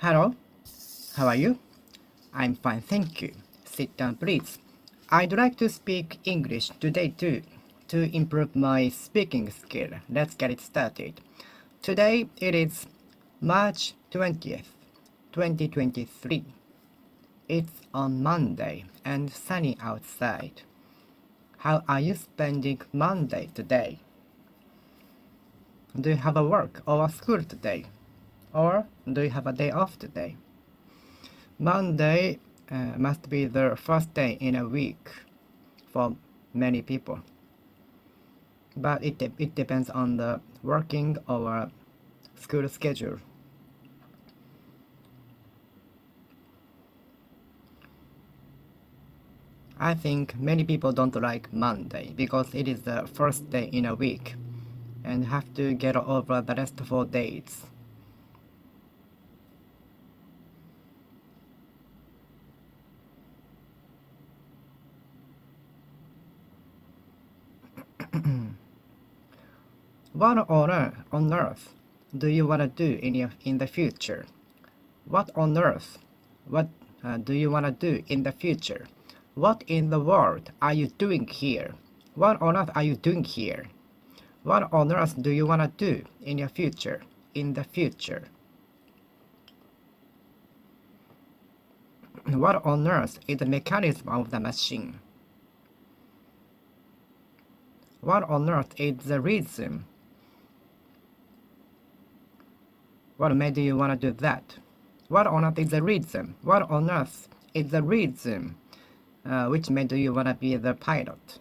Hello, how are you? I'm fine, thank you. Sit down, please. I'd like to speak English today too, to improve my speaking skill. Let's get it started. Today it is March 20th, 2023. It's on Monday and sunny outside. How are you spending Monday today? Do you have a work or a school today? Or do you have a day off today? Monday must be the first day in a week for many people. But it depends on the working or school schedule. I think many people don't like Monday because it is the first day in a week and have to get over the rest 4 days. What on earth do you want to do in the future? What on earth? What do you want to do in the future? What in the world are you doing here? What on earth are you doing here? What on earth do you want to do in your future? In the future. What on earth is the mechanism of the machine? What on earth is the reason? What made you want to do that? What on earth is the reason? What on earth is the reason which made you want to be the pilot?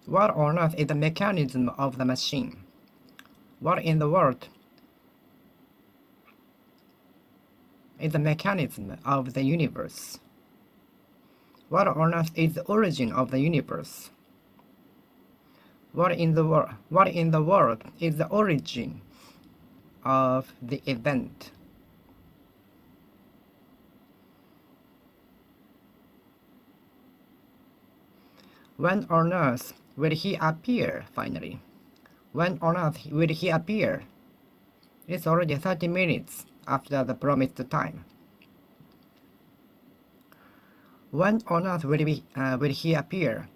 What on earth is the mechanism of the machine? What in the world is the mechanism of the universe? What on earth is the origin of the universe? What in the world is the origin of the event? When on earth will he appear finally? When on earth will he appear? It's already 30 minutes after the promised time. When on earth will he appear?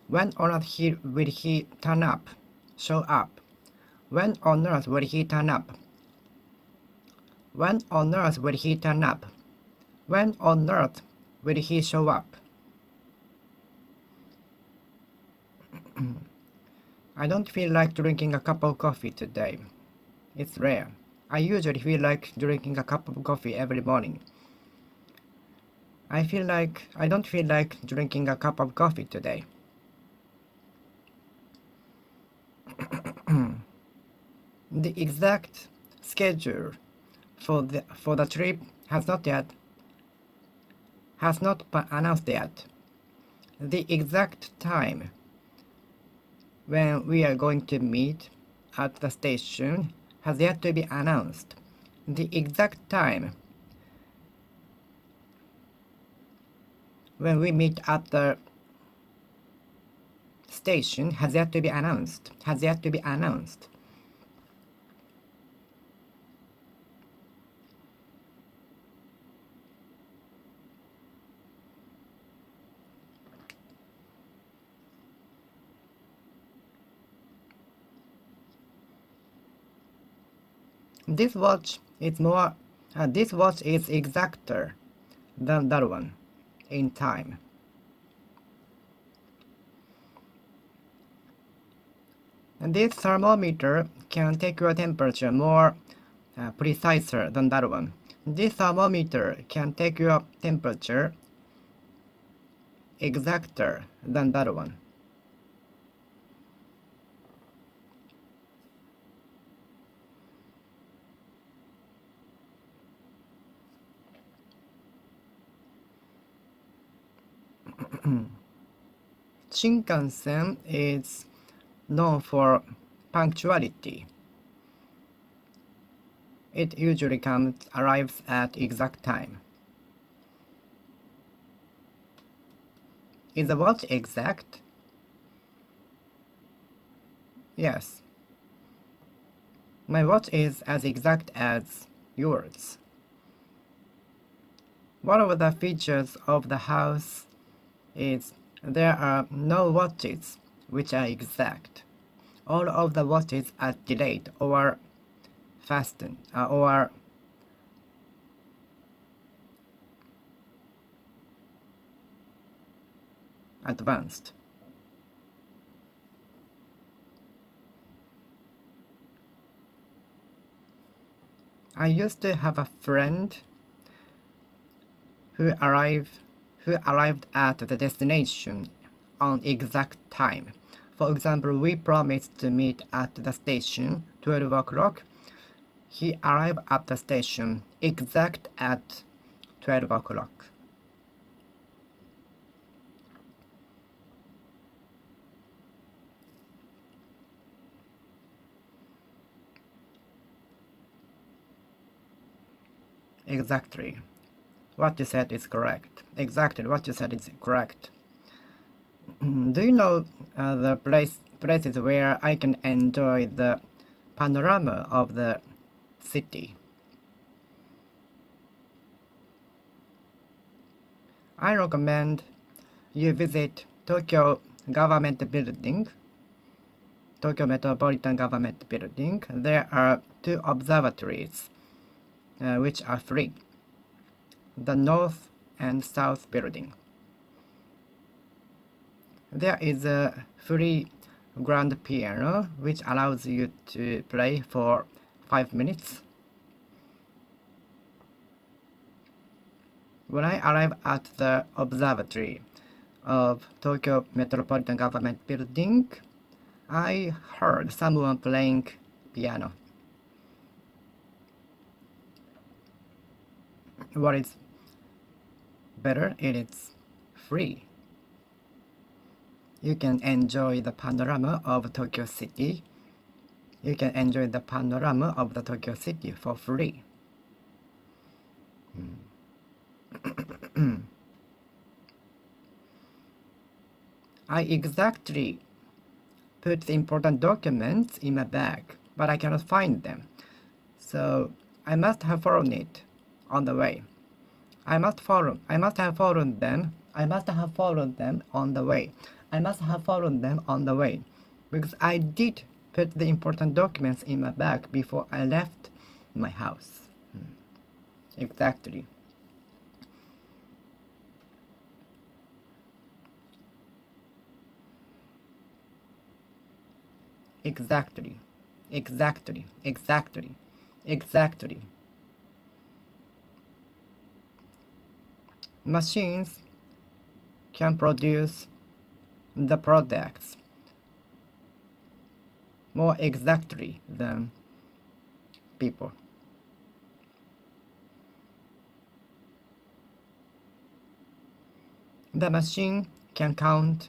When on earth will he turn up, show up? When on earth will he turn up? When on earth will he turn up? When on earth will he show up? I don't feel like drinking a cup of coffee today. It's rare. I usually feel like drinking a cup of coffee every morning. I don't feel like drinking a cup of coffee today. The exact schedule for the trip has not been announced yet. The exact time when we are going to meet at the station has yet to be announced. The exact time when we meet at the station has yet to be announced. This watch is exacter than that one in time. And this thermometer can take your temperature more preciser than that one. This thermometer can take your temperature exacter than that one. Shinkansen is known for punctuality. It usually arrives at exact time. Is the watch exact? Yes. My watch is as exact as yours. One of the features of the house is there are no watches which are exact. All of the watches are delayed or fastened or advanced. I used to have a friend who arrived at the destination on exact time. For example, we promised to meet at the station 12 o'clock. He arrived at the station exact at 12 o'clock. Exactly. What you said is correct. Exactly what you said is correct. Do you know the places where I can enjoy the panorama of the city? I recommend you visit Tokyo Government Building, Tokyo Metropolitan Government Building. There are two observatories which are free, the North and South Building. There is a free grand piano which allows you to play for 5 minutes. When I arrived at the observatory of Tokyo Metropolitan Government Building, I heard someone playing piano. What is better, it is free. You can enjoy the panorama of Tokyo City. You can enjoy the panorama of the Tokyo City for free. I exactly put the important documents in my bag, but I cannot find them. So I must have found it on the way. I must have followed them on the way. I must have followed them on the way. Because I did put the important documents in my bag before I left my house. Exactly. Exactly. Exactly. Exactly. Exactly. Machines can produce the products more exactly than people. The machine can count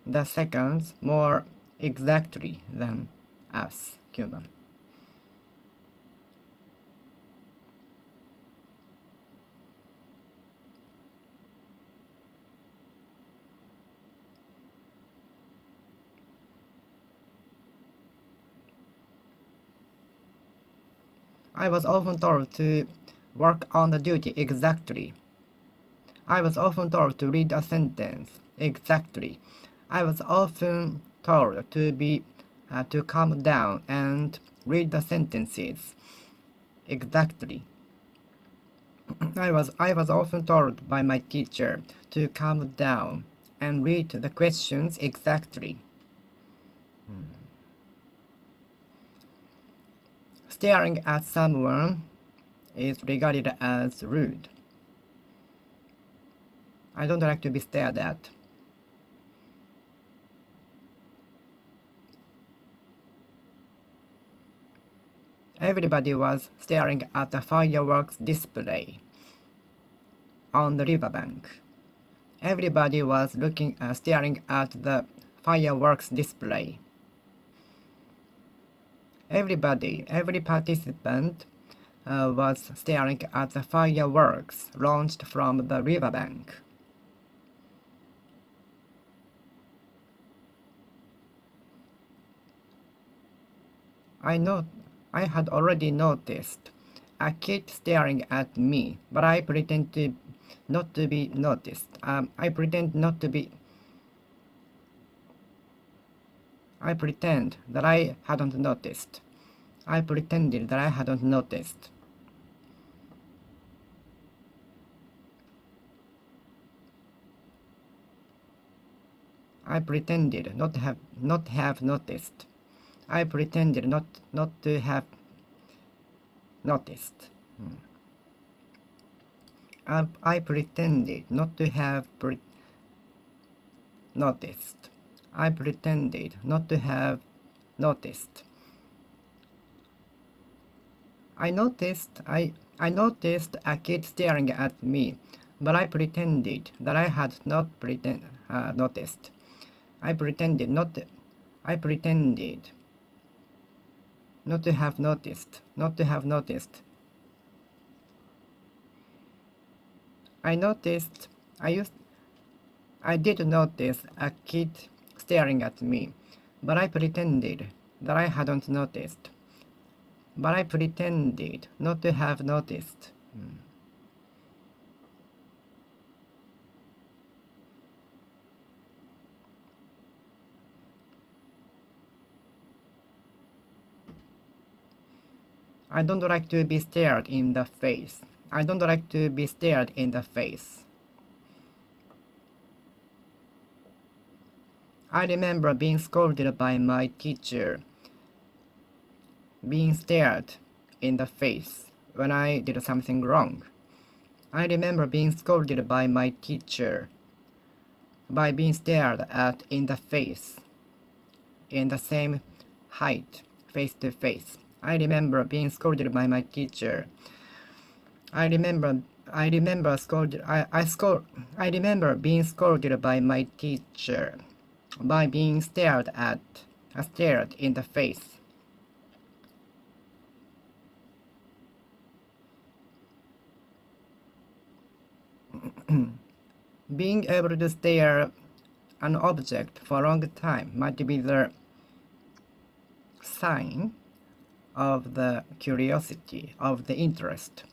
the seconds more exactly than us human. I was often told to work on the duty exactly. I was often told to read a sentence exactly. I was often told to calm down and read the sentences exactly. I was often told by my teacher to calm down and read the questions exactly. Staring at someone is regarded as rude. I don't like to be stared at. Everybody was staring at the fireworks display on the riverbank. Everybody was staring at the fireworks display. Every participant was staring at the fireworks launched from the riverbank. I know I had already noticed a kid staring at me, but I pretend to not to be noticed. I pretend not to be. I pretend that I hadn't noticed. I pretended that I hadn't noticed. I pretended not have noticed. I pretended not to have noticed. I pretended not to have noticed. I pretended not to have noticed. I noticed a kid staring at me, but I pretended that I had not noticed. I pretended not to have noticed. Not to have noticed. I noticed. I did notice a kid staring at me, but I pretended that I hadn't noticed. But I pretended not to have noticed. I don't like to be stared in the face. I don't like to be stared in the face. I remember being scolded by my teacher, being stared in the face when I did something wrong. I remember being scolded by my teacher by being stared at in the face, in the same height, face to face. I remember being scolded by my teacher. I remember being scolded by my teacher by being stared in the face. Being able to stare an object for a long time might be the sign of the curiosity, of the interest.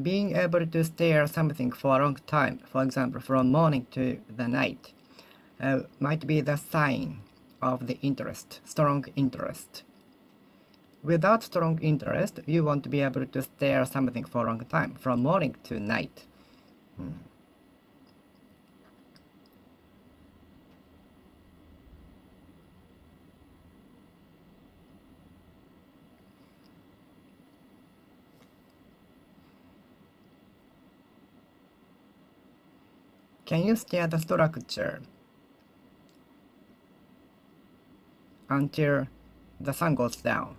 Being able to stare something for a long time, for example, from morning to the night, might be the sign of the interest, strong interest. Without strong interest, you won't be able to stare something for a long time, from morning to night. Can you stare the structure until the sun goes down?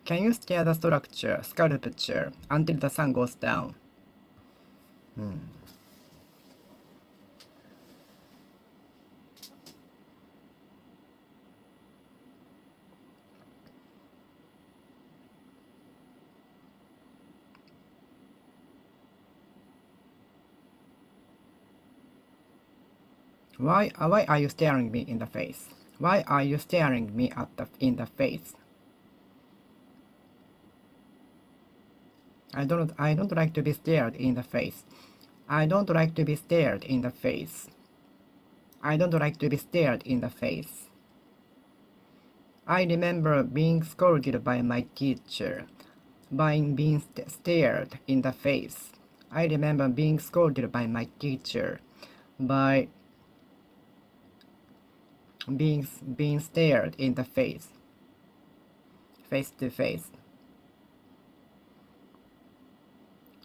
Can you stare the sculpture until the sun goes down? Why are you staring me in the face? Why are you staring me in the face? I don't like to be stared in the face. I don't like to be stared in the face. I don't like to be stared in the face. I remember being scolded by my teacher by being stared in the face. I remember being scolded by my teacher by being stared in the face, face to face.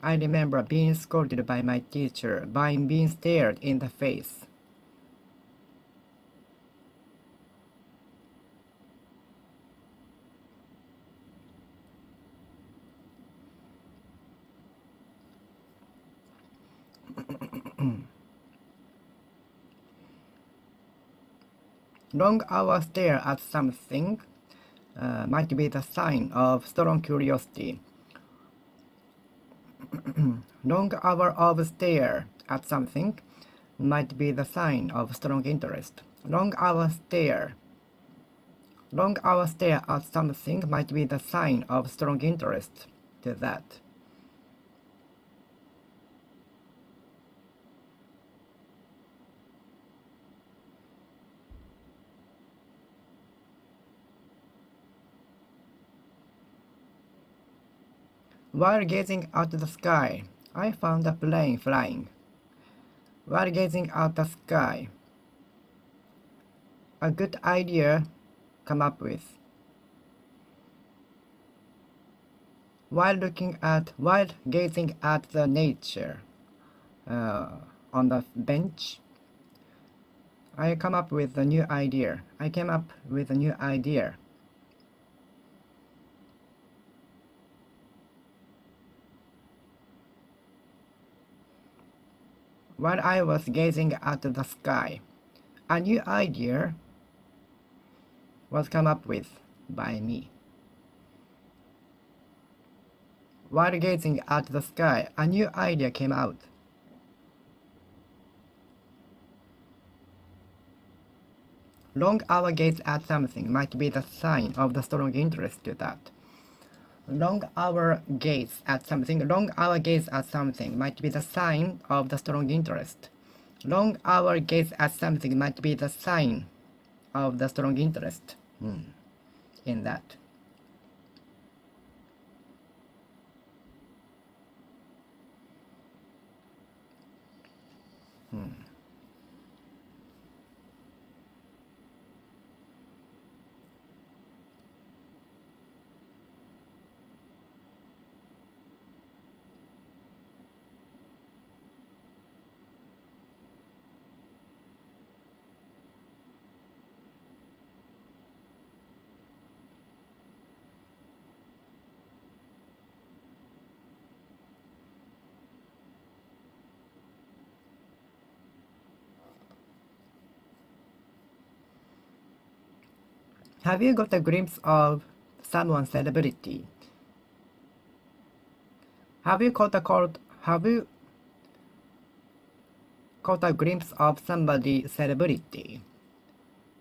I remember being scolded by my teacher by being stared in the face. Long hours stare at something might be the sign of strong curiosity. Long hour of stare at something might be the sign of strong interest. Long hour Long hour stare at something might be the sign of strong interest to that. While gazing at the sky, I found a plane flying. While gazing at the sky, a good idea come up with. While gazing at the nature on the bench, I came up with a new idea. While I was gazing at the sky, a new idea was come up with by me. While gazing at the sky, a new idea came out. Long hour gaze at something might be the sign of the strong interest to that. Long hour gaze at something might be the sign of the strong interest. Long hour gaze at something might be the sign of the strong interest in that. Have you got a glimpse of someone's celebrity? Have you caught a glimpse of somebody's celebrity?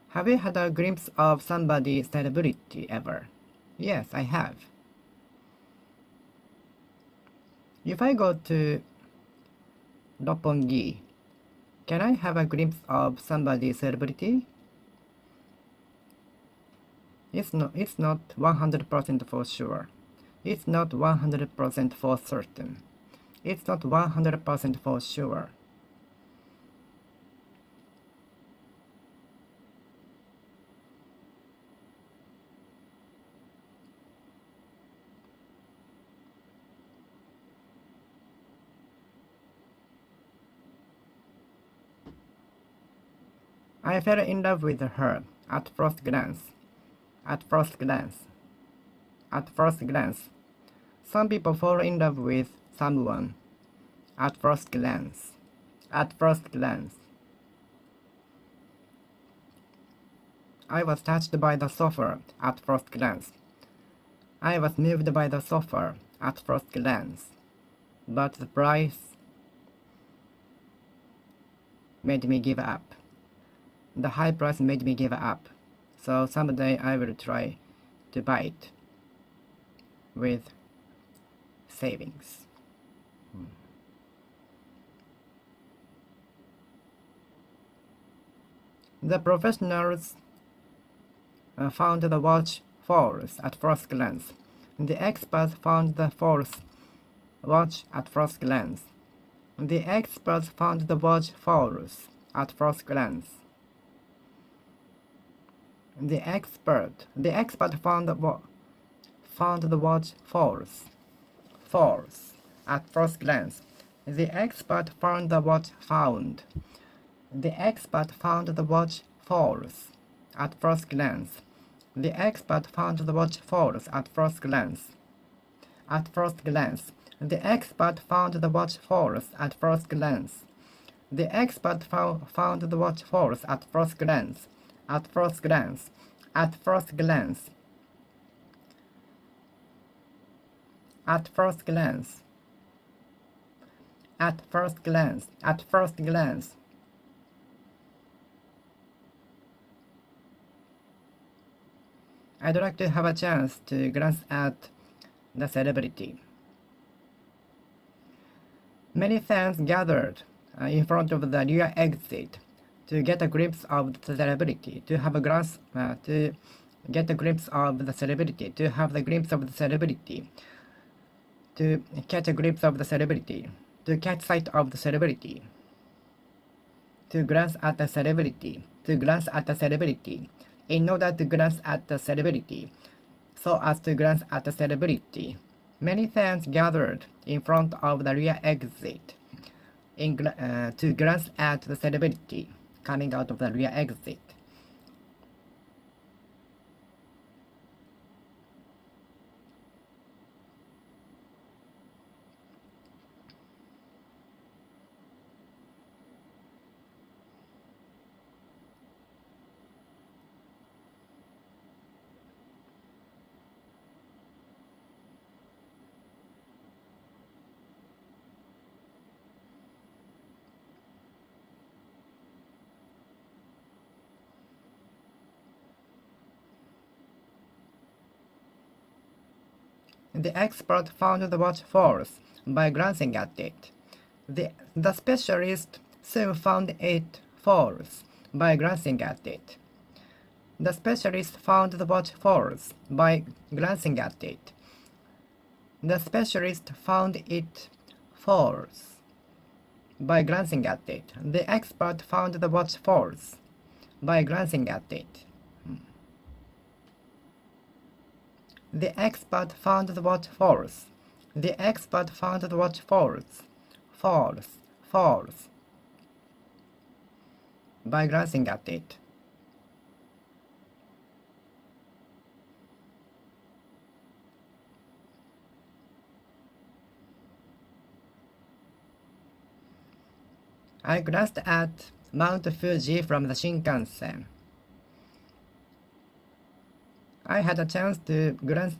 Have you had a glimpse of somebody's celebrity ever? Yes, I have. If I go to Roppongi, can I have a glimpse of somebody's celebrity? It's not 100% for sure. It's not 100% for certain. It's not 100% for sure. I fell in love with her at first glance. At first glance. Some people fall in love with someone at first glance. I was touched by the sofa at first glance. I was moved by the sofa at first glance. But the price made me give up. The high price made me give up. So someday I will try to buy it with savings. The professionals found the watch false at first glance. The experts found the false watch at first glance. The experts found the watch false at first glance. The expert found the watch false at first glance. The expert found the watch found. The expert found the watch false at first glance. The expert found the watch false at first glance. At first glance. The expert found the watch false at first glance. The expert found the watch false at first glance. At first glance. At first glance. At first glance. At first glance. At first glance. I'd like to have a chance to glance at the celebrity. Many fans gathered in front of the rear exit to get a glimpse of the celebrity, to have a glance, to get a glimpse of the celebrity, to have the glimpse of the celebrity, to catch a glimpse of the celebrity, to catch sight of the celebrity, to glance at the celebrity, to glance at the celebrity, in order to glance at the celebrity, so as to glance at the celebrity. Many fans gathered in front of the rear exit to glance at the celebrity coming out of the rear exit. The expert found the watch false by glancing at it. The specialist soon found it false by glancing at it. The specialist found the watch false by glancing at it. The specialist found it false by glancing at it. The expert found the watch false by glancing at it. The expert found the watch false. The expert found the watch false. False, false. By glancing at it. I glanced at Mount Fuji from the Shinkansen. I had a chance to glance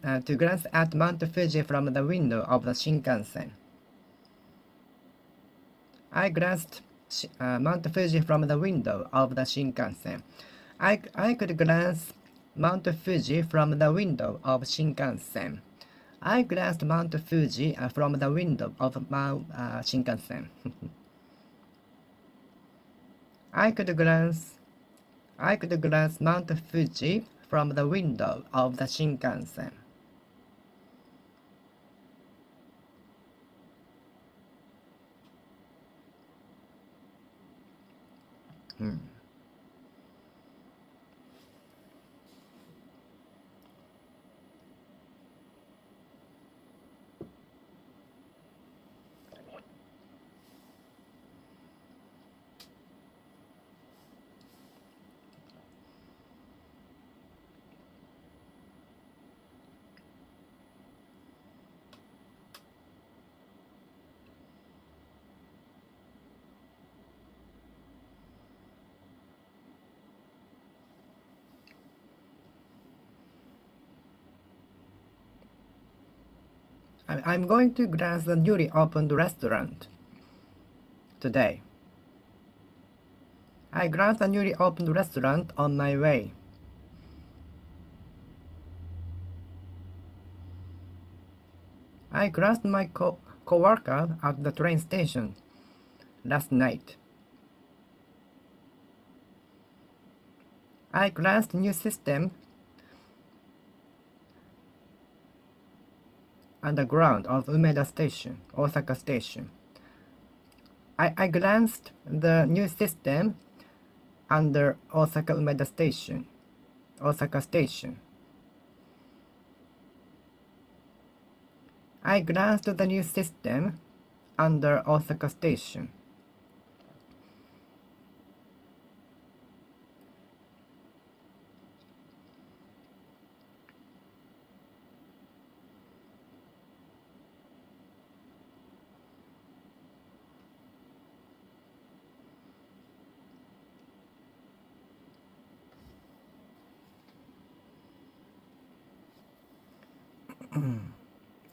at Mount Fuji from the window of the Shinkansen. I glanced Mount Fuji from the window of the Shinkansen. I could glance Mount Fuji from the window of Shinkansen. I glanced Mount Fuji from the window of Shinkansen. I could glance Mount Fuji from the window of the Shinkansen. I'm going to glance the newly opened restaurant today. I glanced the newly opened restaurant on my way. I glanced my co-worker at the train station last night. I glanced new system underground of Umeda Station, Osaka Station. I glanced the new system under Osaka Umeda Station, Osaka Station. I glanced the new system under Osaka Station.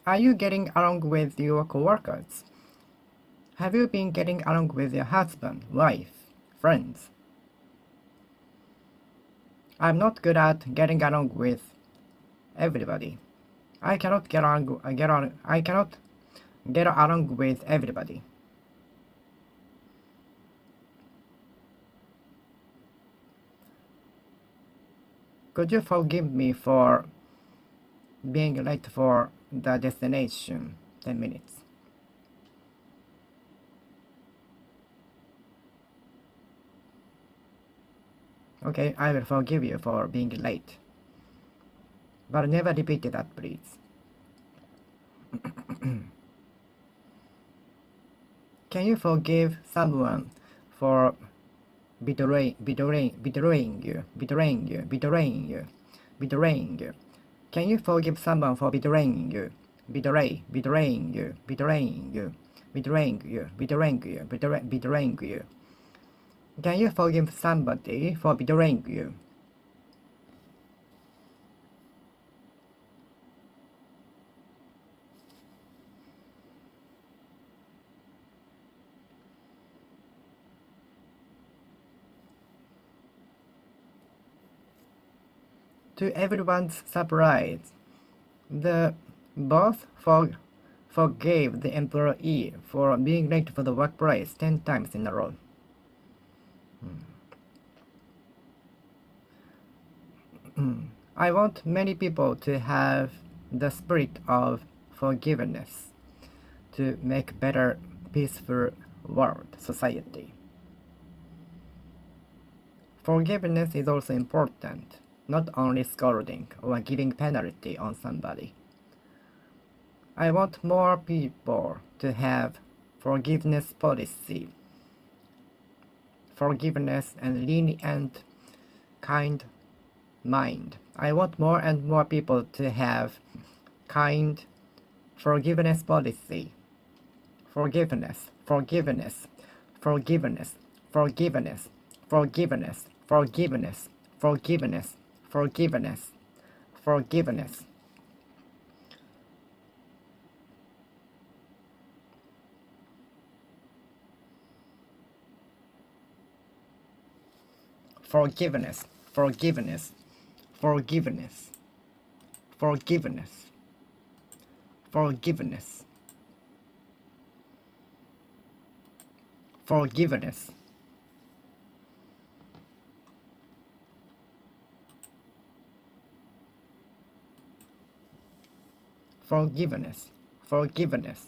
Are you getting along with your coworkers? Have you been getting along with your husband, wife, friends? I'm not good at getting along with everybody. I cannot get along with everybody. Could you forgive me for being late for the destination 10 minutes? Okay, I will forgive you for being late. But never repeat that, please. Can you forgive someone for betraying you? Can you forgive someone for betraying you? Betraying you. Can you forgive somebody for betraying you? To everyone's surprise, the boss forgave the employee for being late for the workplace 10 times in a row. I want many people to have the spirit of forgiveness to make better, peaceful world, society. Forgiveness is also important, not only scolding or giving penalty on somebody. I want more people to have forgiveness policy, forgiveness and lenient, kind mind. I want more and more people to have kind forgiveness policy. Forgiveness, forgiveness, forgiveness, forgiveness, forgiveness, forgiveness, forgiveness, forgiveness, forgiveness. Forgiveness, forgiveness, forgiveness, forgiveness, forgiveness, forgiveness, forgiveness, forgiveness.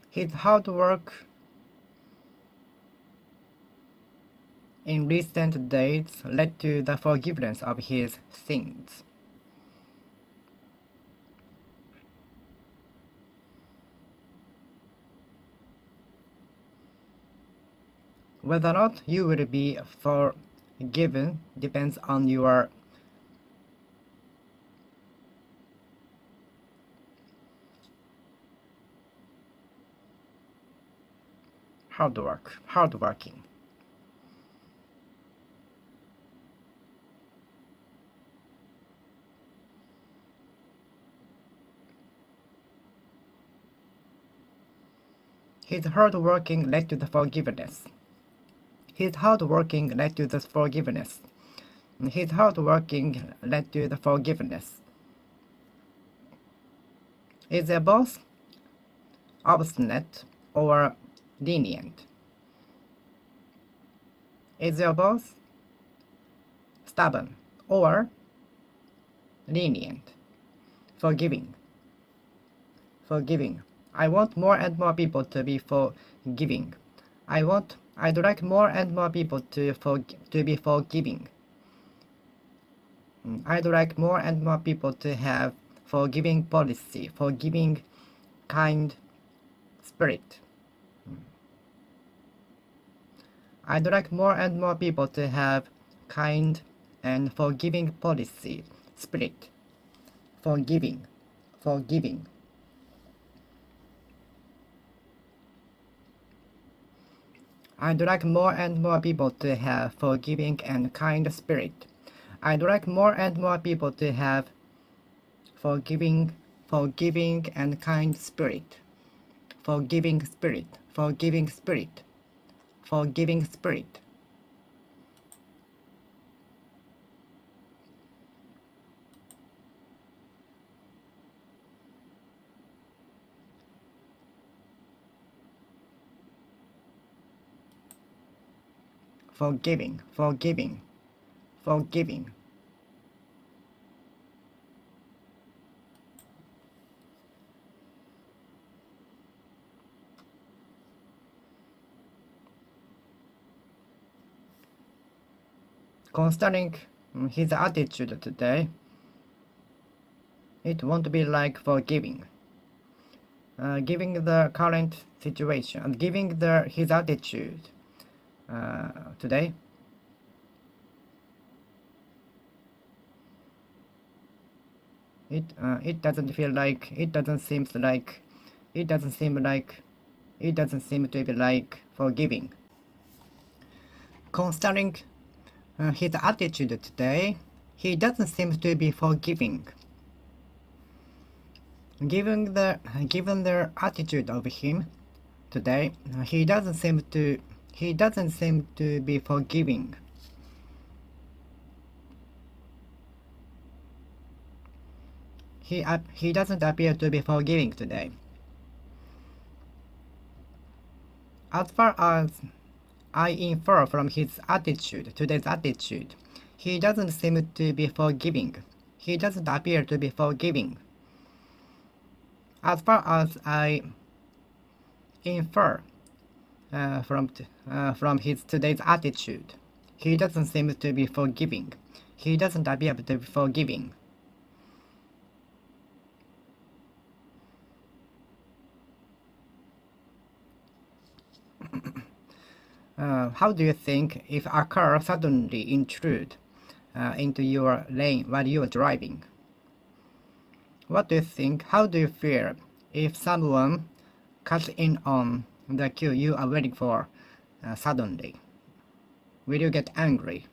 His hard work in recent days led to the forgiveness of his sins. Whether or not you will be forgiven depends on your hardworking. His hard working led to the forgiveness. His hard working led to the forgiveness. His hard working led to the forgiveness. Is your boss obstinate or lenient? Is your boss stubborn or lenient? Forgiving. Forgiving. I want more and more people to be forgiving. I'd like more and more people to be forgiving. I'd like more and more people to have forgiving policy, forgiving kind spirit. I'd like more and more people to have kind and forgiving policy spirit. Forgiving, forgiving. I'd like more and more people to have forgiving and kind spirit. I'd like more and more people to have forgiving and kind spirit. Forgiving spirit, forgiving spirit, forgiving spirit. Forgiving, forgiving, forgiving. Considering his attitude today, it won't be like forgiving. Giving the current situation, giving his attitude today, it doesn't feel like, it doesn't seem like, it doesn't seem like, it doesn't seem to be like forgiving. Considering his attitude today, he doesn't seem to be forgiving. Given the attitude of him today, he doesn't seem to be forgiving. He doesn't appear to be forgiving today. As far as I infer from his attitude, today's attitude, he doesn't seem to be forgiving. He doesn't appear to be forgiving. As far as I infer from his today's attitude, he doesn't seem to be forgiving. He doesn't appear to be forgiving. How do you think if a car suddenly intrude into your lane while you are driving? What do you think? How do you feel if someone cuts in on the queue you are waiting for suddenly? Will you get angry?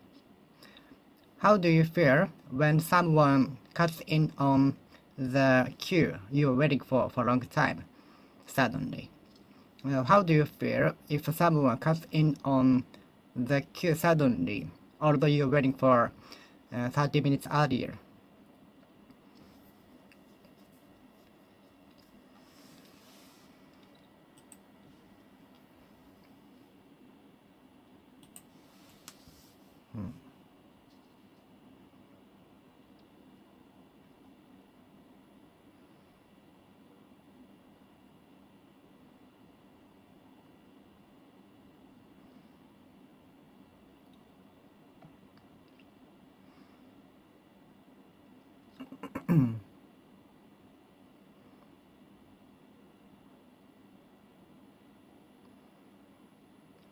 How do you feel when someone cuts in on the queue you are waiting for a long time suddenly? How do you feel if someone cuts in on the queue suddenly, although you're waiting for 30 minutes earlier?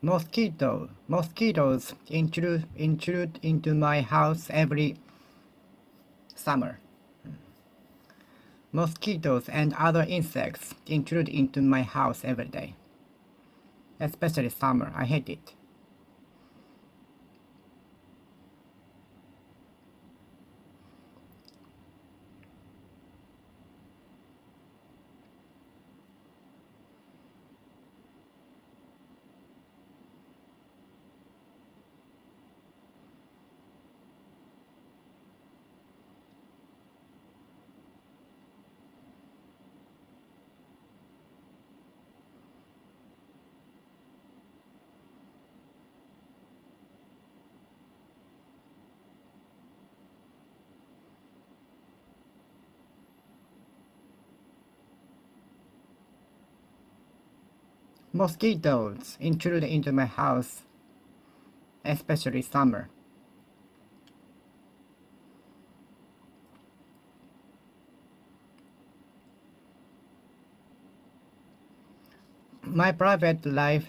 Mosquitoes intrude into my house every summer. Mosquitoes and other insects intrude into my house every day. Especially summer, I hate it. Mosquitoes intrude into my house, especially summer. My private life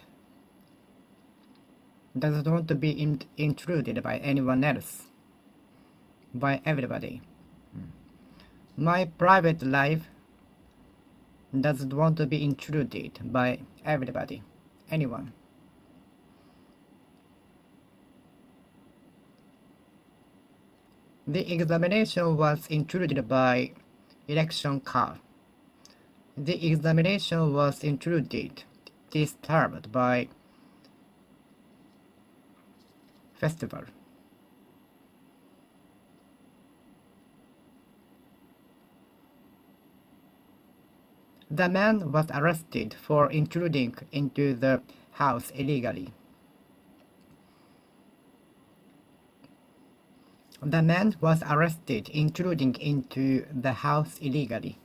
doesn't want to be intruded by anyone else. by everybody. My private life doesn't want to be intruded by everybody, anyone. The examination was intruded by election car. The examination was intruded, disturbed by festival. The man was arrested for intruding into the house illegally. The man was arrested intruding into the house illegally.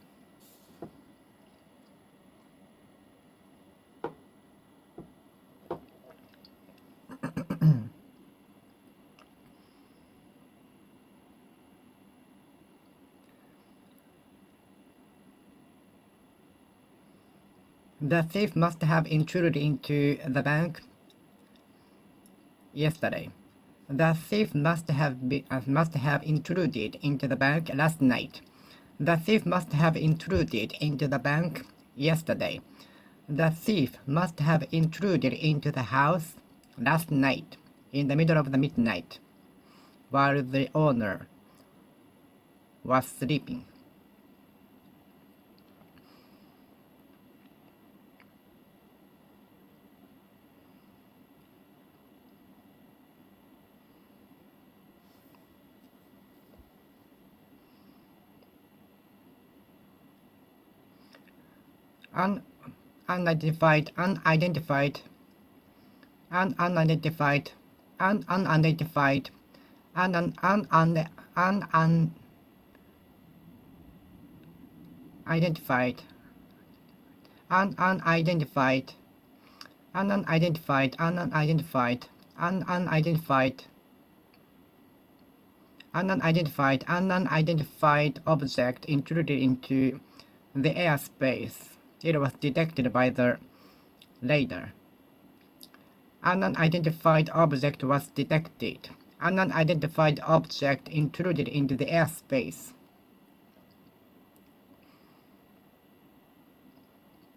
The thief must have intruded into the bank yesterday. The thief must have intruded into the bank last night. The thief must have intruded into the bank yesterday. The thief must have intruded into the house last night in the middle of the midnight while the owner was sleeping. Unidentified identified identified identified unidentified object intruded into the airspace. It was detected by the radar. An unidentified object was detected. An unidentified object intruded into the airspace.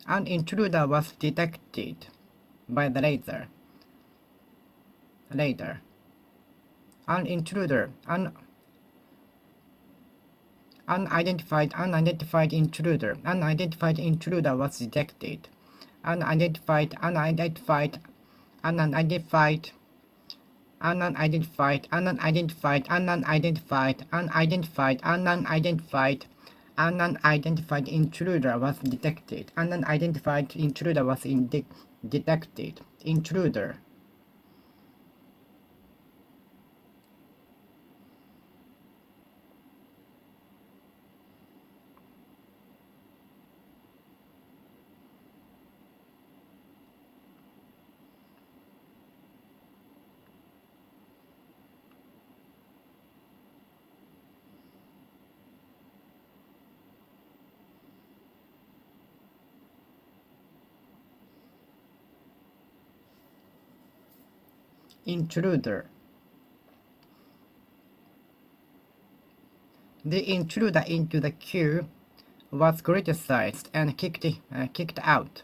An intruder was detected by the radar. An intruder. Unidentified intruder. Unidentified intruder was detected. Unidentified unidentified unidentified unidentified unidentified unidentified unidentified unidentified unidentified intruder was detected. Unidentified intruder was detected. Intruder. Intruder. The intruder into the queue was criticized and kicked out.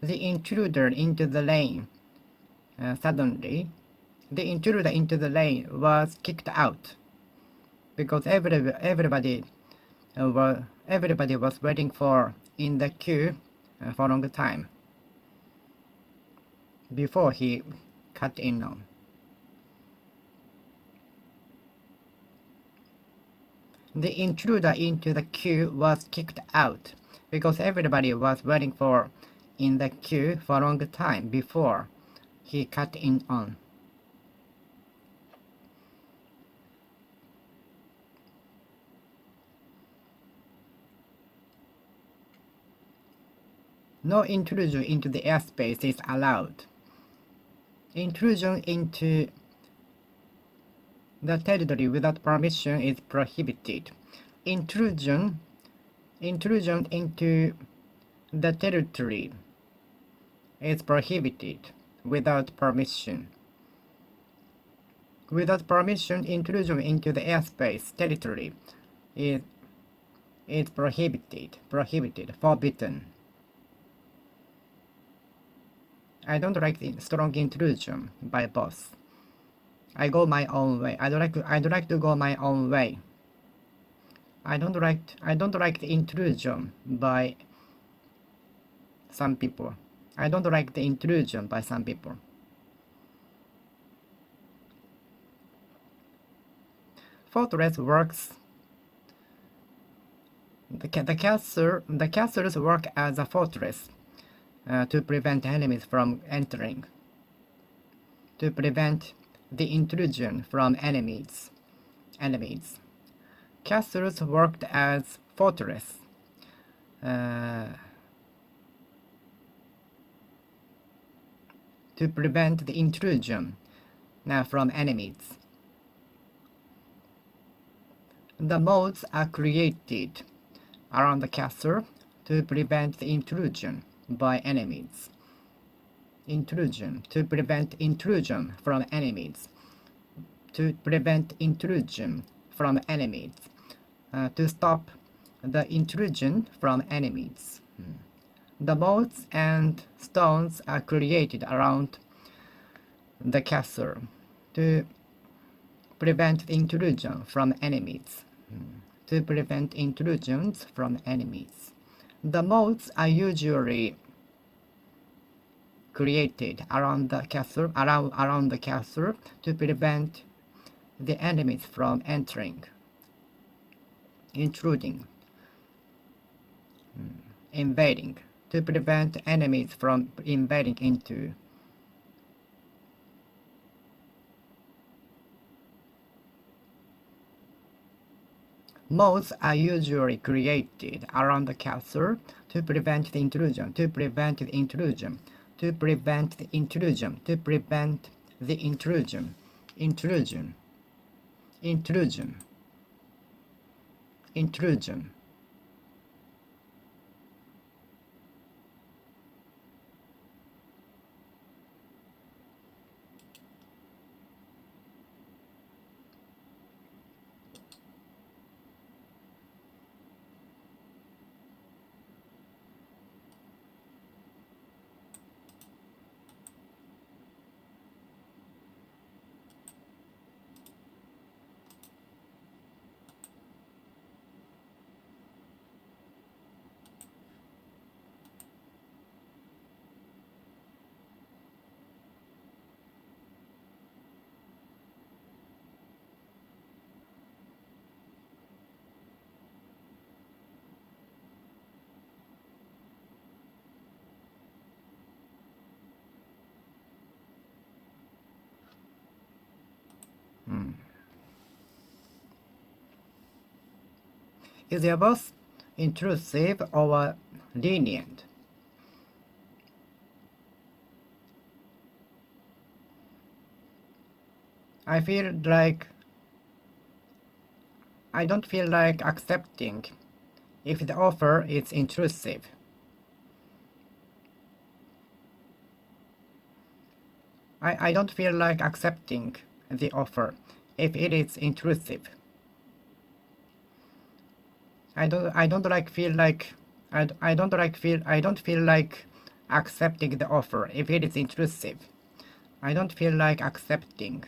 The intruder into the lane. Suddenly, the intruder into the lane was kicked out because everybody was waiting for in the queue for a long time before he cut in on. The intruder into the queue was kicked out because everybody was waiting for in the queue for a long time before he cut in on. No intrusion into the airspace is allowed. Intrusion into the territory without permission is prohibited. Intrusion into the territory is prohibited without permission. Without permission, intrusion into the airspace territory is, is prohibited, forbidden. I don't like the strong intrusion by boss. I go my own way. I'd like to go my own way. I don't like the intrusion by some people. I don't like the intrusion by some people. Fortress works. The castles work as a fortress to prevent enemies from entering. To prevent the intrusion from enemies. Castles worked as fortress. To prevent the intrusion from enemies. The moats are created around the castle to prevent the intrusion by enemies. To prevent intrusion from enemies. To prevent intrusion from enemies. To stop the intrusion from enemies. The moats and stones are created around the castle to prevent intrusion from enemies. To prevent intrusions from enemies. The moats are usually created around the castle to prevent the enemies from entering, intruding, invading, to prevent enemies from invading into. Moats are usually created around the castle to prevent the intrusion, to prevent the intrusion, to prevent the intrusion, to prevent the intrusion, intrusion, intrusion, intrusion. Is your boss intrusive or lenient? I feel like I don't feel like accepting if the offer is intrusive. I don't feel like accepting the offer if it is intrusive. I don't feel like accepting the offer if it is intrusive. I don't feel like accepting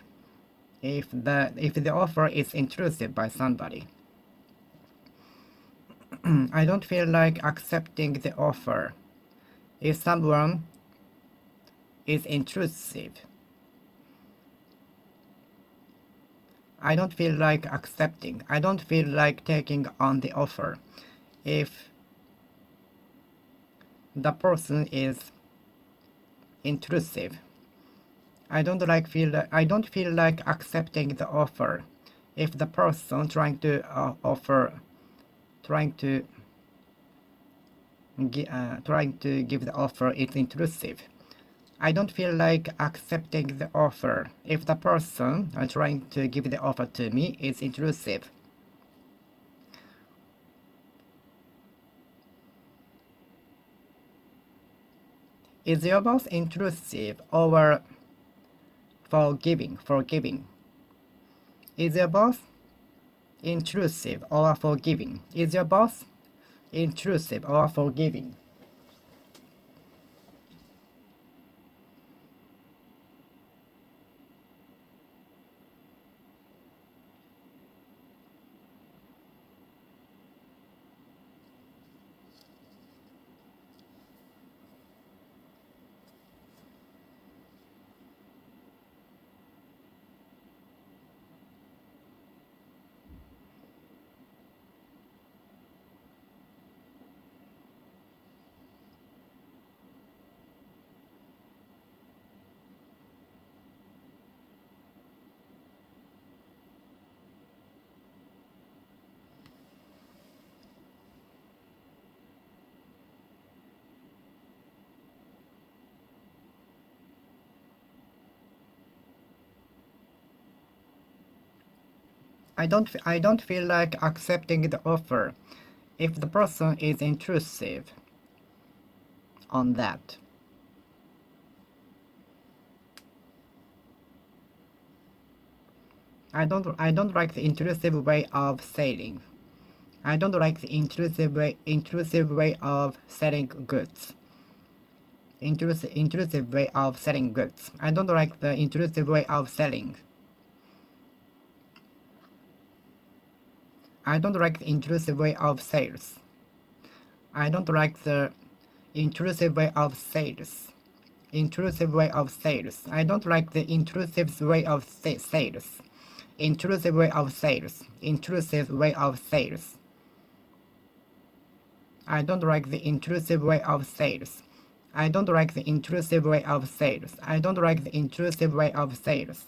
if the offer is intrusive by somebody. I don't feel like accepting the offer if someone is intrusive. I don't feel like accepting. I don't feel like taking on the offer if the person is intrusive. I don't feel like accepting the offer if the person trying to give the offer is intrusive. I don't feel like accepting the offer if the person trying to give the offer to me is intrusive. Is your boss intrusive or forgiving? Is your boss intrusive or forgiving? Is your boss intrusive or forgiving? I don't feel like accepting the offer if the person is intrusive on that. I don't like the intrusive way of saying. I don't like the intrusive way of selling goods. Intrusive way of selling goods. I don't like the intrusive way of selling. I don't like the intrusive way of sales. I don't like the intrusive way of sales. Intrusive way of sales. I don't like the intrusive way of sales. Intrusive way of sales. Intrusive way of sales. I don't like the intrusive way of sales. I don't like the intrusive way of sales. I don't like the intrusive way of sales.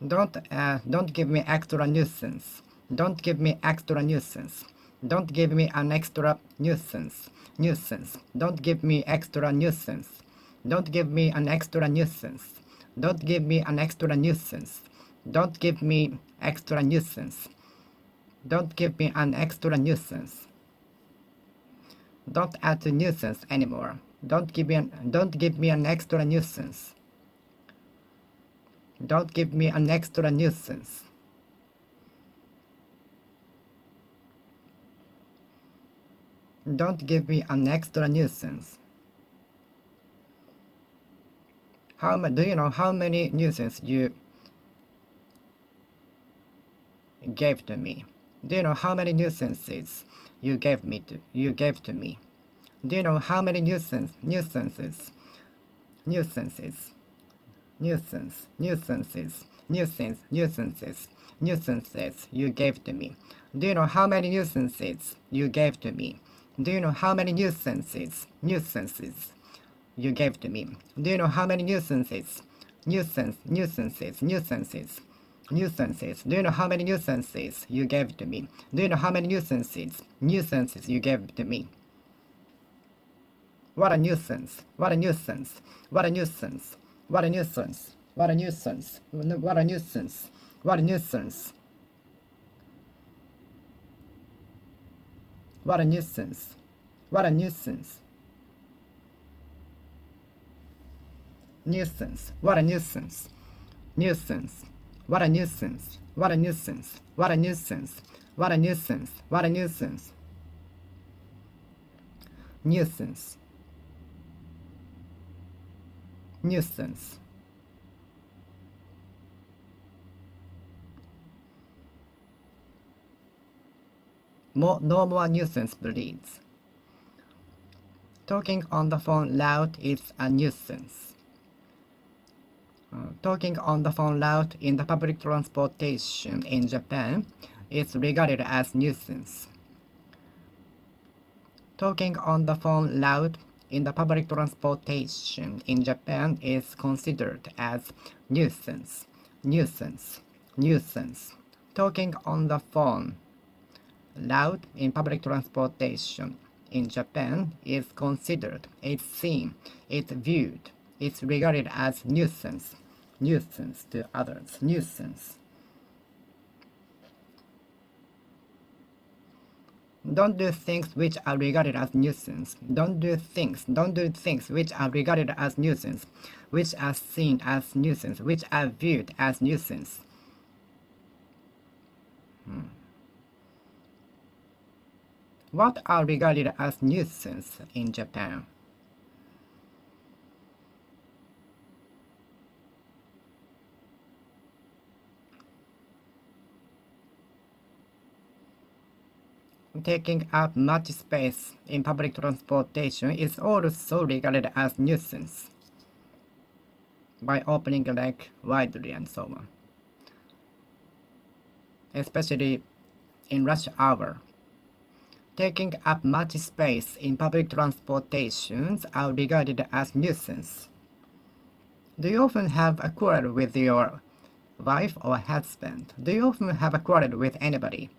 Don't give me extra nuisance. Don't give me extra nuisance. Don't give me an extra nuisance. Nuisance. Don't give me extra nuisance. Don't give me an extra nuisance. Don't give me an extra nuisance. Don't give me extra nuisance. Don't give me an extra nuisance. Don't add to nuisance anymore. Don't give me an extra nuisance. Don't give me an extra nuisance. Don't give me an extra nuisance. Do you know how many nuisance you gave to me? Do you know how many nuisances you gave to me? Do you know how many nuisances you gave to me? Do you know how many nuisances you gave to me? Do you know how many nuisances you gave to me? Do you know how many nuisances? Nuisances. Do you know how many nuisances you gave to me? Do you know how many nuisances you gave to me? What a nuisance. What a nuisance. What a nuisance. What a nuisance. What a nuisance. What a nuisance. What a nuisance. What a nuisance. What a nuisance. Nuisance. What a nuisance. Nuisance. What a nuisance. What a nuisance. What a nuisance. What a nuisance. What a nuisance. Nuisance. Nuisance. No more nuisance, please. Talking on the phone loud is a nuisance. Talking on the phone loud in the public transportation in Japan is regarded as nuisance. Talking on the phone loud in the public transportation in Japan is considered as nuisance. Nuisance. Nuisance. Talking on the phone loud in public transportation in Japan is considered, it's seen, it's viewed, it's regarded as nuisance. Nuisance to others. Nuisance. Don't do things which are regarded as nuisance. Don't do things which are regarded as nuisance, which are seen as nuisance, which are viewed as nuisance. What are regarded as nuisance in Japan? Taking up much space in public transportation is also regarded as nuisance by opening a leg widely and so on, especially in rush hour. Taking up much space in public transportations are regarded as nuisance. Do you often have a quarrel with your wife or husband? Do you often have a quarrel with anybody?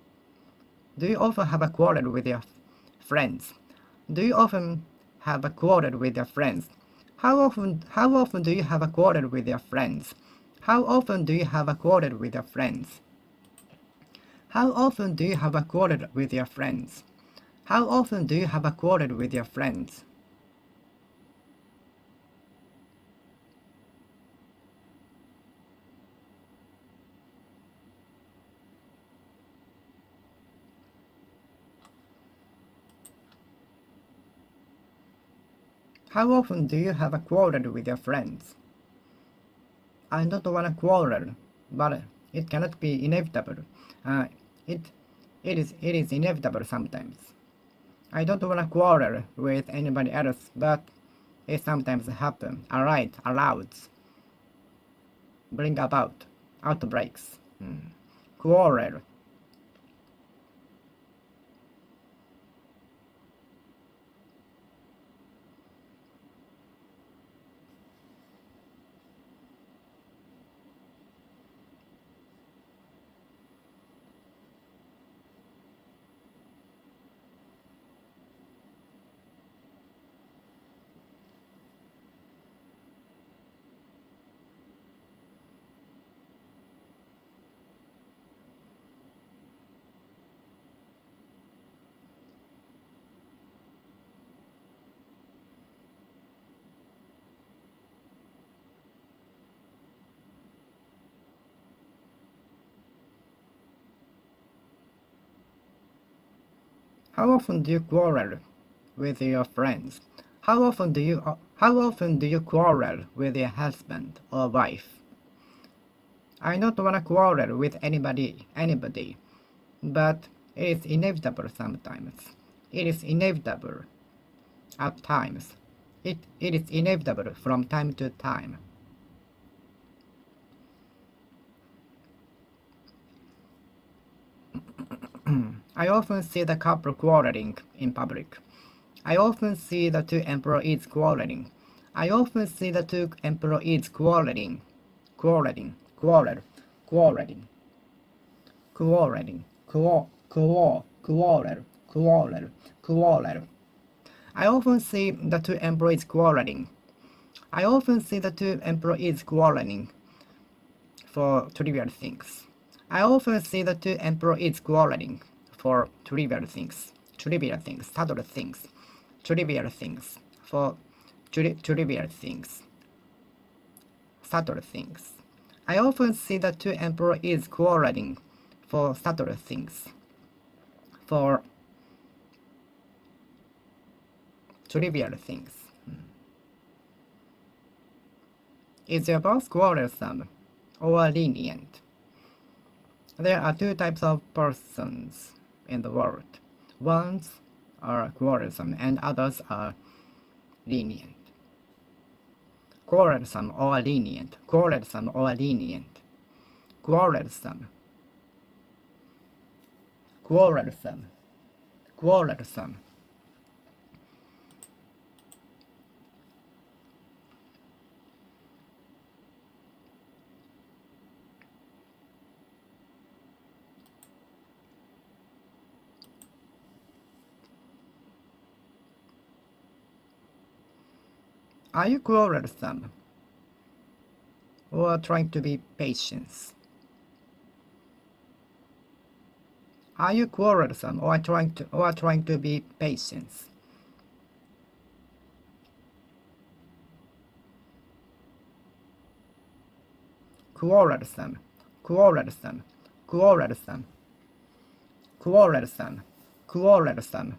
Do you often have a quarrel with your friends? Do you often have a quarrel with your friends? How often do you have a quarrel with your friends? How often do you have a quarrel with your friends? How often do you have a quarrel with your friends? How often do you have a quarrel with your friends? How often do you have a quarrel with your friends? I don't want to quarrel, but it cannot be inevitable. Uh, it, it is inevitable sometimes. I don't want to quarrel with anybody else, but it sometimes happens. Alright, allows. Bring about outbreaks. Quarrel. How often do you quarrel with your friends? How often do you quarrel with your husband or wife? I don't wanna quarrel with anybody, but it is inevitable sometimes. It is inevitable at times. It is inevitable from time to time. I often see the couple quarreling in public. I often see the two employees quarreling. I often see the two employees quarreling. Quarreling. Quarrel. Quarreling. Quarreling. Quarrel. Quarrel. I often see the two employees quarreling. I often see the two employees quarreling for trivial things. I often see the two employees quarreling for trivial things, subtle things, trivial things, for trivial things, subtle things. I often see the two employees quarreling for subtle things, for trivial things. Is your boss quarrelsome or lenient? There are two types of persons in the world. Ones are quarrelsome and others are lenient. Quarrelsome or lenient. Quarrelsome or lenient. Quarrelsome. Quarrelsome. Quarrelsome. Are you quarrelsome or trying to be patient? Are you quarrelsome or trying to be patient? Quarrelsome, quarrelsome, quarrelsome, quarrelsome, quarrelsome,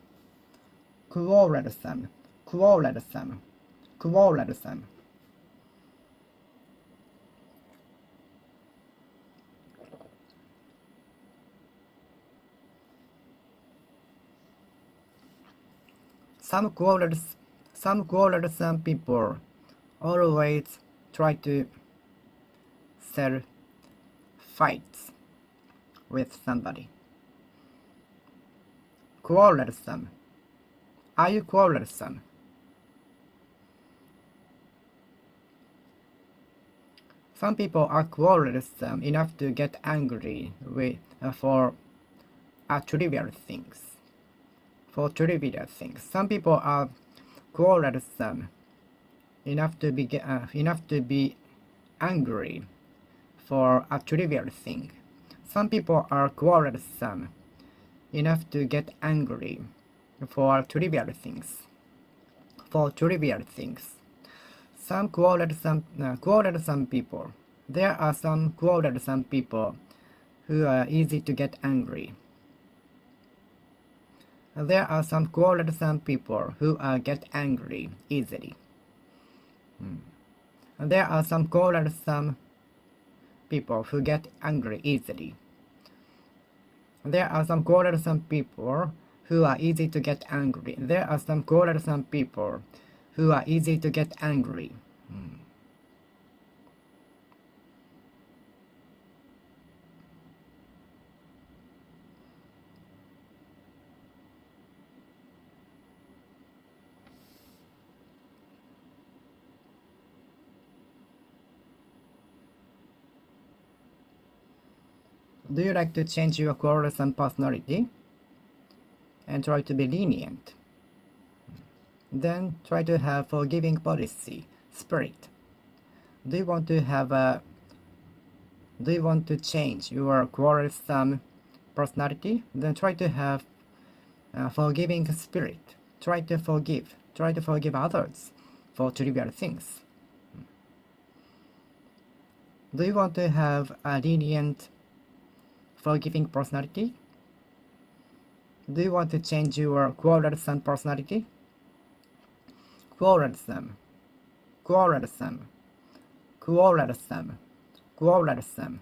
quarrelsome, quarrelsome, quarrelsome. Some quarrelsome people always try to sell fights with somebody. Quarrelsome. Are you quarrelsome? Some people are quarrelsome enough to get angry for trivial things. For trivial things. Some people are quarrelsome enough to be angry for a trivial thing. Some people are quarrelsome enough to get angry for trivial things. For trivial things. Some quarrelsome people. There are some quarrelsome people who are easy to get angry. There are some quarrelsome people who get angry easily. There are some quarrelsome people who get angry easily. There are some quarrelsome people who are easy to get angry. There are some quarrelsome people who are easy to get angry. Do you like to change your quarrelsome personality and try to be lenient? Then try to have forgiving policy, spirit. Do you want to change your quarrelsome personality? Then try to have forgiving spirit. Try to forgive others for trivial things. Do you want to have a lenient, forgiving personality? Do you want to change your quarrelsome personality? Quarrelsome, quarrelsome, quarrelsome, quarrelsome,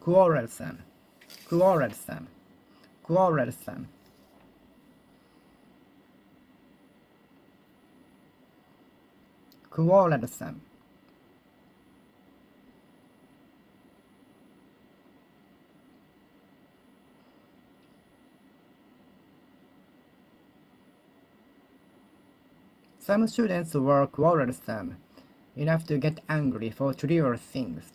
quarrelsome, quarrelsome, quarrelsome. Quarrelsome. Some students were quarrelsome enough to get angry for trivial things.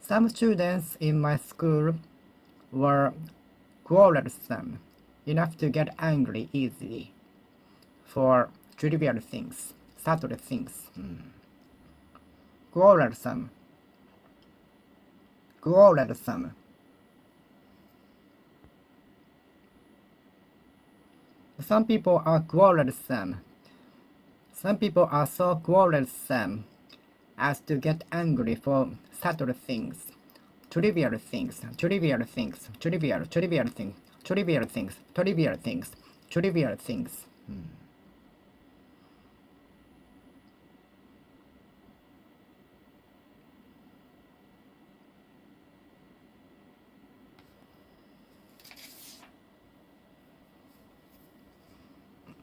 Some students in my school were quarrelsome enough to get angry easily for trivial things, subtle things. Quarrelsome. Quarrelsome. Some people are quarrelsome. Some people are so quarrelsome as to get angry for subtle things, trivial things, trivial things, trivial things, trivial things, trivial things, trivial things.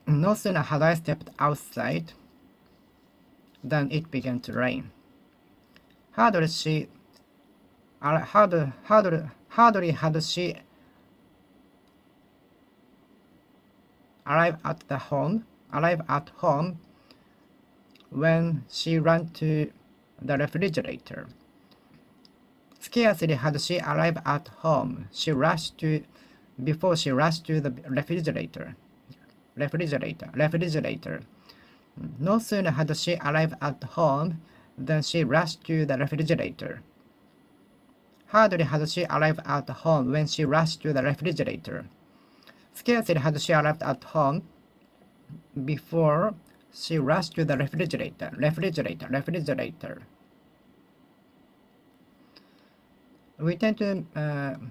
No sooner had I stepped outside than it began to rain. Hardly had she arrived at home when she ran to the refrigerator. Scarcely had she arrived at home, before she rushed to the refrigerator. No sooner had she arrived at home Then she rushed to the refrigerator. Hardly had she arrived at home when she rushed to the refrigerator. Scarcely had she arrived at home before she rushed to the refrigerator. We tend to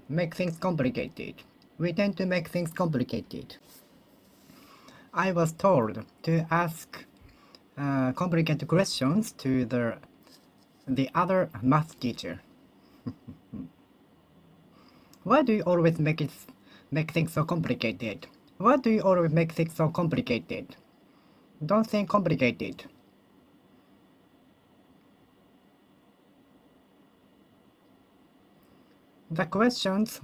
make things complicated. I was told to ask complicated questions to the other math teacher. Why do you always make things so complicated? Why do you always make things so complicated? Don't think complicated. The questions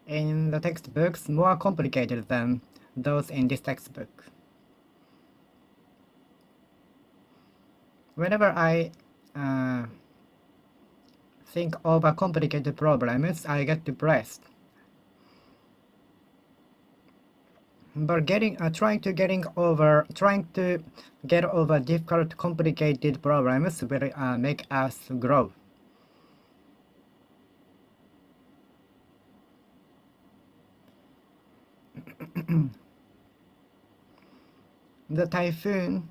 in the textbooks more complicated than those in this textbook. Whenever I think over complicated problems, I get depressed. But trying to get over difficult, complicated problems will make us grow. The typhoon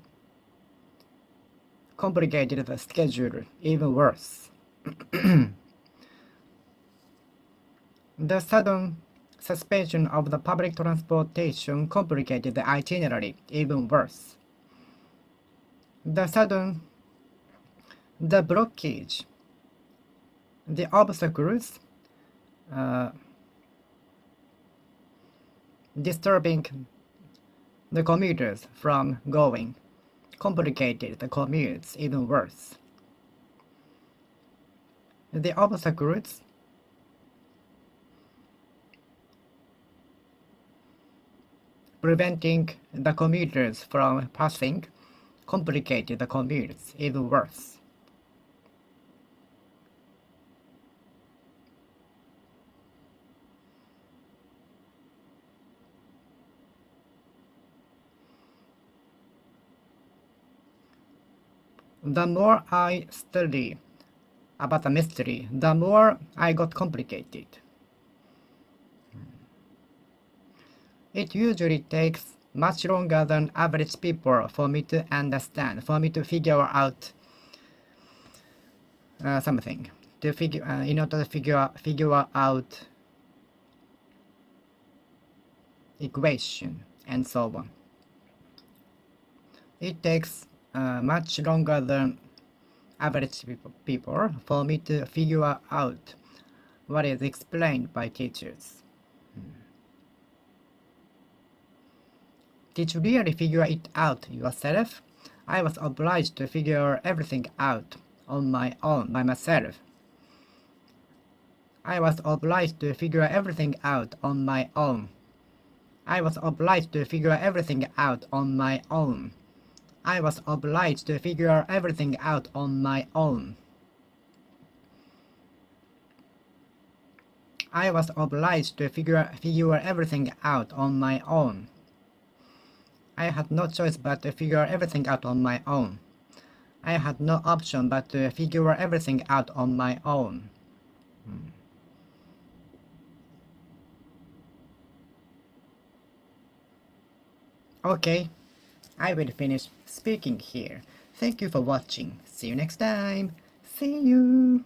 complicated the schedule even worse. The sudden suspension of the public transportation complicated the itinerary even worse. The blockage, the obstacles disturbing the commuters from going complicated the commutes even worse. The obstacles preventing the commuters from passing complicated the commutes even worse. The more I study about the mystery, the more I got complicated. It usually takes much longer than average people for me to understand, for me to figure out something, in order to figure out equation and so on. It takes much longer than average people for me to figure out what is explained by teachers. Did you really figure it out yourself? I was obliged to figure everything out on my own by myself. I was obliged to figure everything out on my own. I was obliged to figure everything out on my own. I was obliged to figure everything out on my own. I was obliged to figure everything out on my own. I had no choice but to figure everything out on my own. I had no option but to figure everything out on my own. Okay, I will finish speaking here. Thank you for watching. See you next time. See you.